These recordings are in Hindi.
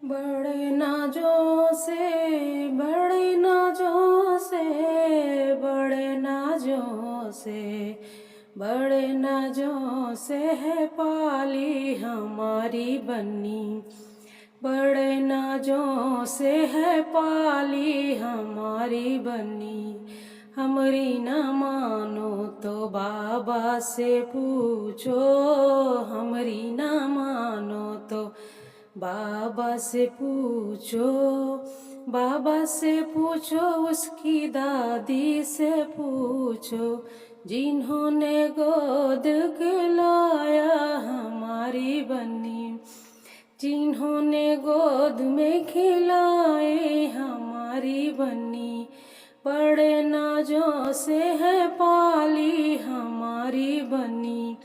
बड़े नाजों से बड़े नाजों से बड़े नाजों से बड़े नाजों से है पाली हमारी बन्नी। बड़े नाजों से है पाली हमारी बन्नी। हमरी न मानो तो बाबा से पूछो, हमरी न मानो तो बाबा से पूछो। बाबा से पूछो, उसकी दादी से पूछो, जिन्होंने गोद खिलाया हमारी बन्नी। जिन्होंने गोद में खिलाए हमारी बन्नी। बड़े नाजों से है पाली हमारी बन्नी।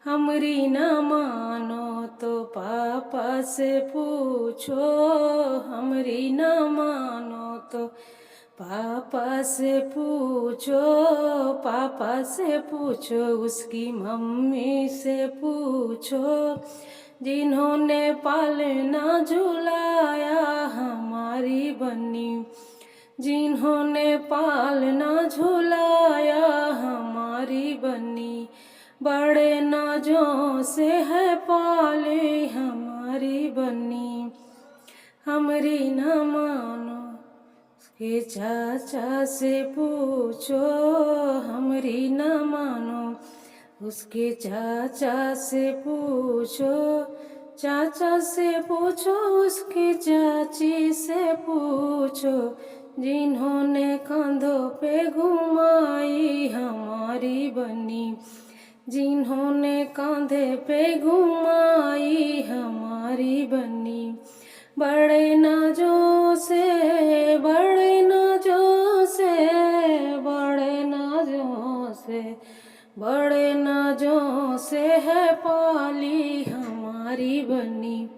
हमरी न मानो तो पापा से पूछो, हमरी न मानो तो पापा से पूछो। पापा से पूछो, उसकी मम्मी से पूछो, जिन्होंने पालना झुलाया हमारी बन्नी। जिन्होंने पालना झुलाया हमारी बन्नी। बड़े नाजों से है पाले हमारी बन्नी। हमरी न मानो उसके चाचा से पूछो, हमरी न मानो उसके चाचा से पूछो। चाचा से पूछो, उसकी चाची से पूछो, जिन्होंने कंधों पे घुमाई हमारी बन्नी। जिन्होंने कंधे पे घुमाई हमारी बन्नी। बड़े नाजों से बड़े नाजों से बड़े नाजों से बड़े नाजों से है पाली हमारी बन्नी।